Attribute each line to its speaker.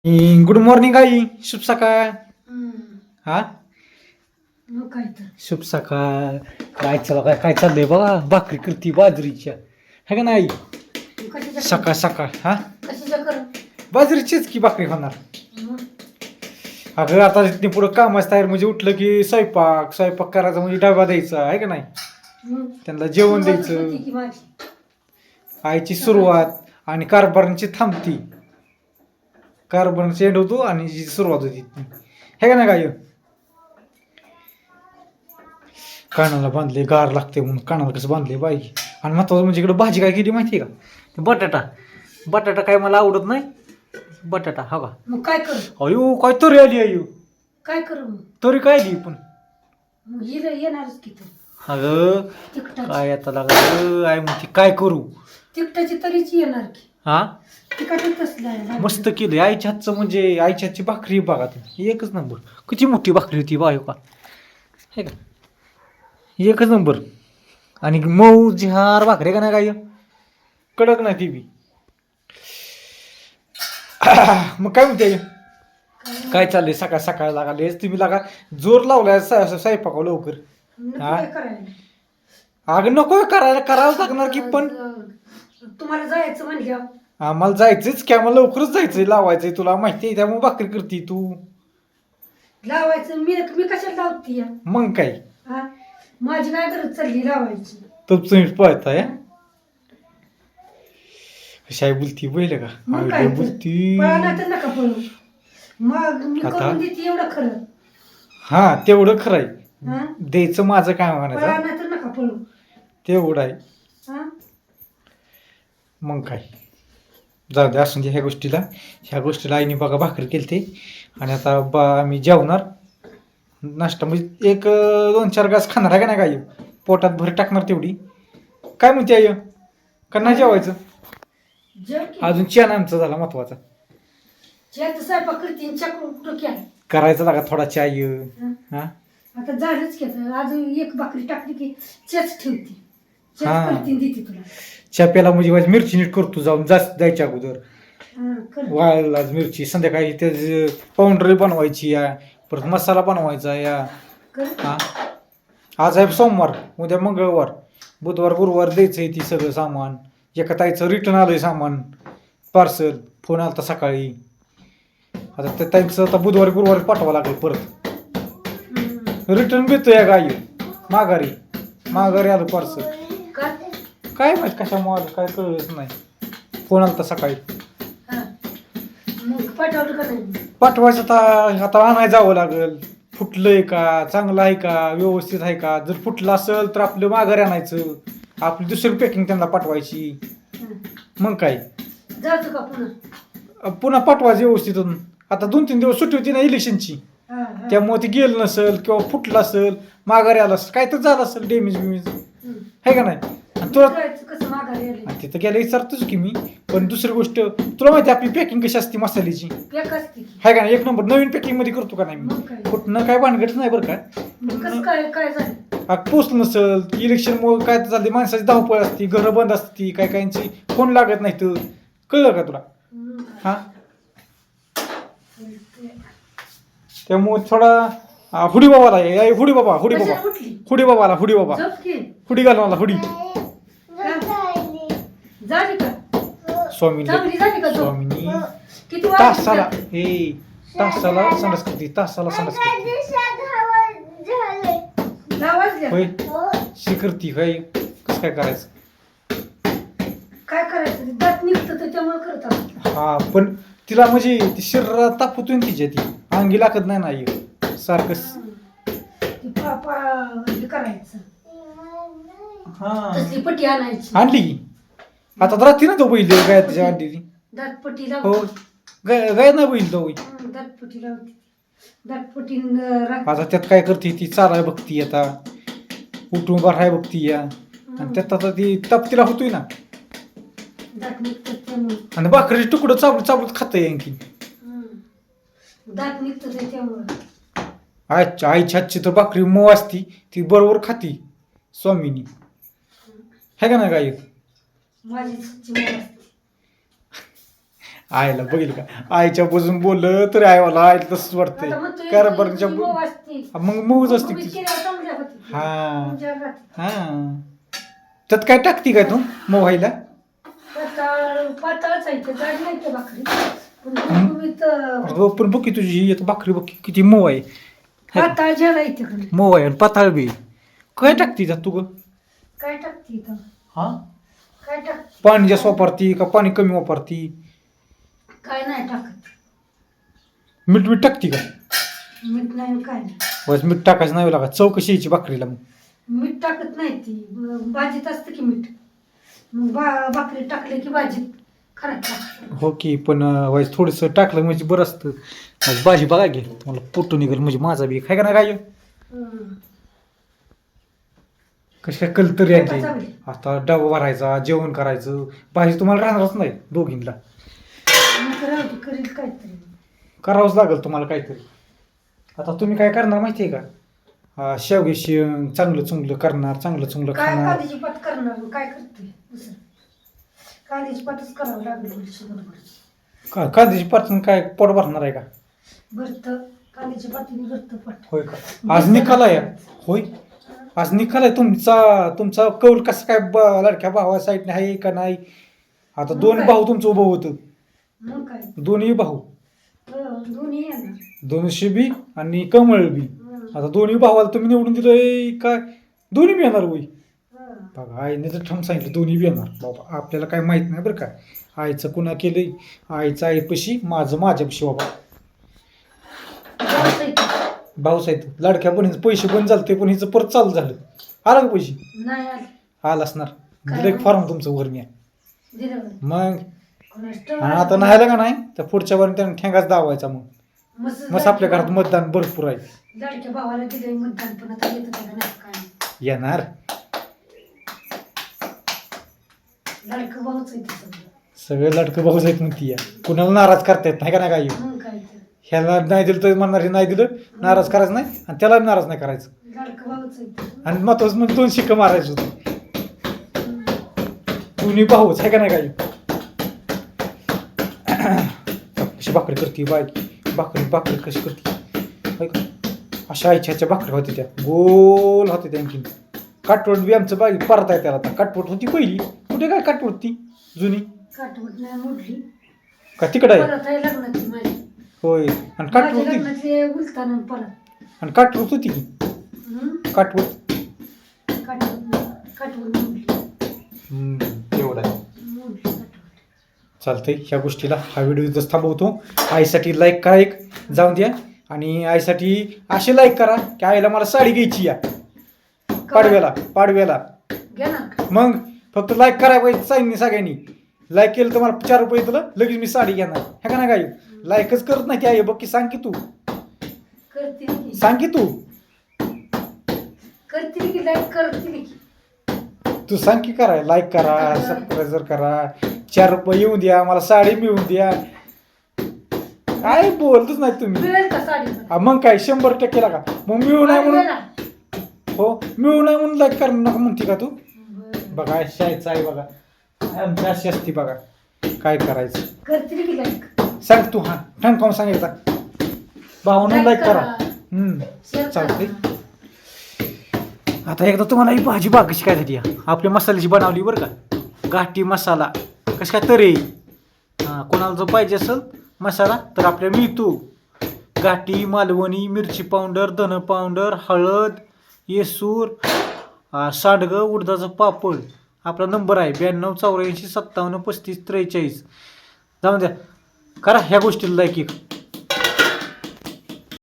Speaker 1: Good morning I. शुभ सकाळ. हा
Speaker 2: मग काय तर
Speaker 1: शुभ सकाळ. काय चला काय चाललंय बघा. भाकरी करती बाजरीच्या है का नाही.
Speaker 2: कशाच्या
Speaker 1: सकाळ सकाळ हा
Speaker 2: कशाच्या कर
Speaker 1: बाजरीचीच की भाकरी होणार.
Speaker 2: मग
Speaker 1: अगं आता तिथने पुढं कामाच तयार म्हणजे उठलं की स्वयंपाक स्वयंपाक करायचा म्हणजे डबा द्यायचा आहे का नाही. त्यांना जेवण
Speaker 2: सुरुवातच
Speaker 1: द्यायचं.
Speaker 2: होती की माझी.
Speaker 1: आईची सुरुवात आणि कारभारांची थांबती. कारभारांची एंड होतो आणि जी सुरुवात होती हे का नाही काय. कानाला बांधले गार लागते म्हणून कानाला कसं बांधले बाई. आणि महत्वाचं म्हणजे इकडं भाजी काय केली माहिती आहे का. ते बटाटा बटाटा काय मला आवडत नाही. बटाटा हा का.
Speaker 2: मग काय करू
Speaker 1: अयो काय तरी आली अयो.
Speaker 2: काय करू मग
Speaker 1: तरी काय आली पण.
Speaker 2: मग येणारच की तू
Speaker 1: अगं
Speaker 2: तिकटाची
Speaker 1: काय आता लागलं आई म्हणते काय करू.
Speaker 2: तिकटाची तरीच येणार की
Speaker 1: हा
Speaker 2: तिकटच तसलं आहे.
Speaker 1: मस्त केलं आईच्या हातचं म्हणजे आईच्या हातची भाकरी बघा तुम्ही एकच नंबर. किती मोठी भाकरी होती बायो का हे का. एकच नंबर. आणि मऊ झार भाकरी का नाही काय कडक नाही ती बी. मग काय म्हणते काय चाललंय सकाळ सकाळ लागले तुम्ही लागा जोर लावलाय स्वयंपाका लवकर. हा?
Speaker 2: काय करायला
Speaker 1: अगं नको करावं लागणार की पण
Speaker 2: तुम्हाला जायचं म्हणल्यावर
Speaker 1: आम्हाला जायचंच की आम्हाला लवकरच जायचंय लावायचंय तुला माहिती आहे त्यामुळे भाकरी करते तू.
Speaker 2: लावायचं मी मी कशाला लावती या
Speaker 1: मग काय
Speaker 2: हा माझी काय गरज चालली लावायची
Speaker 1: तुम्ही पळताय. कशाय बोलती बैल का
Speaker 2: मग
Speaker 1: आई
Speaker 2: काय
Speaker 1: लय
Speaker 2: तर.
Speaker 1: बोलती.
Speaker 2: पळा नाही तर नका पळू मग मी
Speaker 1: आता?
Speaker 2: करून देते एवढं खरं
Speaker 1: हा तेवढं खरंय.
Speaker 2: हा
Speaker 1: द्यायचं माझं काय
Speaker 2: पळा
Speaker 1: म्हणायचं
Speaker 2: नाही तर नका पळू
Speaker 1: तेवढं आहे.
Speaker 2: हा
Speaker 1: मग काय जाऊ दे असून दे ह्या गोष्टीला आईने बघा भाकरी केलते. आणि आता आम्ही जेवणार नाश्ता म्हणजे एक 2-4 घास खाणार आहे का नाही काय पोटात भर टाकणार तेवढी. काय म्हणते आई का नाही जेवायचं
Speaker 2: जेव की
Speaker 1: अजून चहा आमचा झाला महत्वाचा.
Speaker 2: ज्यात स्वयंपाक करते चक्र कुठं क्या
Speaker 1: करायचा लागा थोडा चहा हा
Speaker 2: आता झालंच की आता अजून एक भाकरी टाकली की चेच ठेवते चेच
Speaker 1: हा.
Speaker 2: करते देते तुला
Speaker 1: चहा प्याला म्हणजे माझी मिरची नीट करतो जाऊन जास्त जायच्या अगोदर
Speaker 2: हा कर
Speaker 1: वाळला मिरची संध्याकाळी ते पावडर बनवायची या परत मसाला बनवायचा या.
Speaker 2: कर
Speaker 1: हा आज आहे सोमवार उद्या मंगळवार बुधवार गुरुवार द्यायचंय ती सगळं सामान. एका ताईचं रिटर्न आलंय सामान पार्सल फोन आलता सकाळी. आता त्या ताईचं आता बुधवारी गुरुवारी पाठवावं लागेल परत. रिटर्न भेटतो या गाई माघारी आलं पार्सल.
Speaker 2: का
Speaker 1: काय माहित कशामुळे काय कळलंच नाही. फोन आलता सकाळी
Speaker 2: हा मग पाठवलं का नाही
Speaker 1: पाठवायचं आता आणायला जावं लागेल. फुटलंय का चांगलं आहे का व्यवस्थित आहे का. जर फुटलं असेल तर आपलं माघारी आणायचं आपली दुसरी पॅकिंग त्यांना पाठवायची.
Speaker 2: हा.
Speaker 1: मग काय
Speaker 2: जातो का पुन्हा
Speaker 1: पुन्हा पाठवायचं व्यवस्थित. आता 2-3 दिवस सुट्टी होती ना इलेक्शनची
Speaker 2: हा हा
Speaker 1: त्यामुळे ते गेलं नसेल किंवा फुटलं असेल माघारी आलं असेल काय तर झालं असेल डेमेज बिमेज आहे का नाही. आणि तुला
Speaker 2: करायचं कसं माघारी आले
Speaker 1: आणि तिथं गेलं विचारतोच की मी. पण दुसरी गोष्ट तुला माहिती आपली पॅकिंग कशी असते मसाल्याची
Speaker 2: एक असते की
Speaker 1: आहे का नाही. एक नंबर नवीन पॅकिंग मध्ये करतो का नाही मी.
Speaker 2: मग काय
Speaker 1: कुठनं काय भानगडच नाही बरं का.
Speaker 2: मग कसं काय झालं
Speaker 1: पोचलं नसल इलेक्शनमुळे काय चालते माणसाची धावपळ असते घरं बंद असते काय काहींची फोन लागत नाही तर कळलं का तुला. हा त्यामुळे थोडा हुडी बाबाला हुडी बाबा
Speaker 2: कशाला उठली
Speaker 1: हुडी बाबाला हुडी बाबा
Speaker 2: झोप की
Speaker 1: हुडी घाल मला हुडी
Speaker 2: झाली का
Speaker 1: स्वामीनी
Speaker 2: चांगली झाली का झोप
Speaker 1: स्वामीनी
Speaker 2: किती
Speaker 1: तासाला
Speaker 2: वाजले
Speaker 1: हे तासाला संडास करते तासाला संडास करते
Speaker 2: दहा वाजल्या
Speaker 1: होय शिकरती होय कसं काय करायचं.
Speaker 2: काय करायचं ते दात निघतं तर त्यामुळे करत असतो
Speaker 1: हा पण तिला म्हणजे ती शरीरात ताप होतोय ना तिच्या ती अंगी लागत नाही नाही सारखं.
Speaker 2: ते हे करायचं
Speaker 1: हा
Speaker 2: तसली पट्टी आणायची
Speaker 1: आणली की आता रात्री ना तो बैल गाय त्याच्या आणली ती
Speaker 2: दातपट्टी
Speaker 1: हो
Speaker 2: लावते
Speaker 1: गाय ना बैल तो
Speaker 2: दातपट्टी लावते दातपट्टी
Speaker 1: आता त्यात काय करते ती चालाय बघती आता उठून बराय बघती या आणि त्यात आता ती ताप तिला होतोय ना.
Speaker 2: दात निघतात त्यामुळे
Speaker 1: आणि भाकरीचे तुकडं चाबूत चाबूत खातंय आणखी
Speaker 2: दात निघतं त्याच्यामुळे
Speaker 1: आईच्या हातची तर भाकरी मऊ असती ती बरोबर खाती स्वामीनी है का ना गाय.
Speaker 2: माझी चुकी असते
Speaker 1: आईला बघितलं का आईच्या बाजून बोललं तरी आईला आईला तसंच वाटतंय
Speaker 2: आता म्हणतोय,
Speaker 1: कारण बरं
Speaker 2: मऊ असते.
Speaker 1: मग मूज असते
Speaker 2: मऊ
Speaker 1: ती.
Speaker 2: केल्यावर चांगल्या होती.
Speaker 1: हा.
Speaker 2: तुमच्या राहते.
Speaker 1: हा त्यात काय टाकती काय तू मोहायला
Speaker 2: पातळच आहे ते, जाड नाही ते भाकरी. पण गुळगुळीत,
Speaker 1: पण बघ की तुझी ही एक भाकरी बघ की किती मऊ आहे
Speaker 2: पातळ झाला इथे खाली.
Speaker 1: मऊ आहे आणि पाताळ बी काय टाकती त्यात तू ग
Speaker 2: काय टाकते इथं?
Speaker 1: हा
Speaker 2: काय टाकते?
Speaker 1: पाणी जास्त वापरती का पाणी कमी वापरती
Speaker 2: काय नाही टाकत.
Speaker 1: मीठ मीठ टाकती का
Speaker 2: मीठ नाही काय नाही.
Speaker 1: बस मीठ टाकायचं नाही लागत चव कशी यायची भाकरीला मग
Speaker 2: मीठ टाकत नाही ती, भाजीत असतं की मीठ. मग भाकरी टाकली की भाजीत खरंच टाकते.
Speaker 1: हो की पण वाईस थोडंसं टाकलं म्हणजे बरं असतं आज भाजी बघा घे मला पोटू निघेल म्हणजे माझा बी काय का नाही काय
Speaker 2: हं.
Speaker 1: कशी काय कलतरी
Speaker 2: आता
Speaker 1: आहे
Speaker 2: चांगली.
Speaker 1: आता डबा भरायचा जेवण करायचं भाजी तुम्हाला राहणारच नाही दोघींना
Speaker 2: मग राहू दे, करील काहीतरी.
Speaker 1: करावंच लागेल तुम्हाला काहीतरी आता तुम्ही काय करणार माहिती आहे का शेवगे शेंग चांगलं चुंगलं करणार चांगलं चुंगलं
Speaker 2: काय
Speaker 1: खाणार
Speaker 2: कांद्याची पात करणार मग काय करते दुसरं? कांद्याची पातच करावं लागेल थोडीशी बरोबर.
Speaker 1: कांद्याची पाचन काय पोट भरणार आहे का
Speaker 2: भरतं कांद्याच्या पातीने भरतं पट.
Speaker 1: होय का आज निकाल आहे होय आज निकाल आहे तुमचा कौल कसं काय लाडक्या भावा साईडने आहे का नाही आता
Speaker 2: मग
Speaker 1: दोन
Speaker 2: काय?
Speaker 1: भाऊ तुमचं उभं होतं
Speaker 2: मग काय?
Speaker 1: दोन्ही भाऊ
Speaker 2: दोन्ही येणार.
Speaker 1: दोनशे बी आणि कमळ बी आता दोन्ही भावाला तुम्ही निवडून दिलंय काय दोन्ही बी येणार होय बघा आईने तर ठम सांगितलं दोन्ही बी येणार बाबा आपल्याला काय माहित नाही बरं का आईचं कुणा केलंय आईचं आईपाशी माझं माझ्यापाशी बाबा भाऊच आहेत लाडक्या बहिणीचं पैसे बंद झाले ते पण हिचं परत चालू झालं आलं का पैसे
Speaker 2: नाही आली.
Speaker 1: आलं असणार
Speaker 2: काय?
Speaker 1: दिलं फॉर्म तुमचं वर मी
Speaker 2: दिलं बाई.
Speaker 1: मग
Speaker 2: कोणास ठाऊक.
Speaker 1: आणि आता नाही आलं का नाही तर पुढच्या वर त्यानं ठेंगाच दावायचा मग
Speaker 2: मस्त
Speaker 1: मस्त आपल्या घरात मतदान भरपूर आहे
Speaker 2: लाडक्या भावाला दिलंय मतदान पण आता येतं त्याला नाही काय नाही.
Speaker 1: येणार
Speaker 2: लाडकं भाऊच आहे ते सगळं.
Speaker 1: सगळे लाडकं भाऊच आहेत म्हणती या कुणाला नाराज करता येत नाही का नाही काय
Speaker 2: मग काय तर.
Speaker 1: ह्याला नाही दिलं तर म्हणणार हे नाही दिलं नाराज करायचं नाही आणि त्याला बी नाराज नाही करायचं
Speaker 2: लाडकं भाऊच आहे ते.
Speaker 1: आणि महत्वाचं म्हणजे 2 शिक्का मारायचं होतं दोन्ही भाऊच आहे का नाही काय कशी भाकरी करते बाय भाकरी कशी करते अशा आईच्या भाकरी होती त्या गोल होते त्या आणखीन काटवट बी आमचं बाई परत आहे त्याला आता काटवट होती पहिली कुठे काय काटवट ती जुनी
Speaker 2: काटवट नाही मोडली.
Speaker 1: का तिकडं आहे
Speaker 2: परत आहे लग्नाची माझी.
Speaker 1: होय आणि
Speaker 2: माझ्या
Speaker 1: काटवट होती
Speaker 2: लग्नातले उलताना परत.
Speaker 1: आणि काटवट होती की
Speaker 2: हं?
Speaker 1: काटवट
Speaker 2: काटवट मोडली.
Speaker 1: एवढं आहे
Speaker 2: मोडली काटवट.
Speaker 1: चालतंय ह्या गोष्टीला हा व्हिडिओ इथंच थांबवतो आईसाठी लाईक करा एक जाऊन द्या आणि आईसाठी अशी लाईक करा की आईला मला साडी घ्यायची या पाडव्याला
Speaker 2: घेणार का?
Speaker 1: मग फक्त लाईक करायला पाहिजे साईंनी सगळ्यांनी लाईक केलं तर मला 4 रुपये तुला लगेच मी साडी घेणार हे का नाही काय लाईकच करत नाही ती आई बघ की सांग की तू
Speaker 2: करतील की.
Speaker 1: सांग की तू
Speaker 2: करतील की लाईक करतील की.
Speaker 1: तू सांग की करा लाईक करा सबस्क्राईब करा 4 रुपये येऊन द्या मला साडी मिळवून द्या काय बोलतच नाही तुम्ही
Speaker 2: मिळेल का साडी?
Speaker 1: मग काय 100% लागा मग मिळू नाही म्हणून
Speaker 2: मिळेल.
Speaker 1: हो मिळू नाही म्हणून लाईक करणं नका म्हणते का तू
Speaker 2: बरं.
Speaker 1: बघा अशी आईचं आहे बघा आमची अशी असते बघा काय करायचं
Speaker 2: करतील की लाईक.
Speaker 1: सांग तू हा ठणकावून सांगायचा भावानं लाईक करा
Speaker 2: शेअर
Speaker 1: चालतंय
Speaker 2: करा.
Speaker 1: आता एकदा तुम्हाला ही भाजी बाग कशी काय झाली आपल्या मसाल्याची बनवली बरं का घाटी मसाला कशी काय तरी हां कोणाला जर पाहिजे असेल मसाला तर आपल्याला मिळतो घाटी मालवणी मिरची पावडर धन पावडर हळद येसूर सांडगं उडदाचं पापड आपला नंबर आहे 92 84 57 35 43 जाऊन द्या करा ह्या गोष्टीला लाईक एक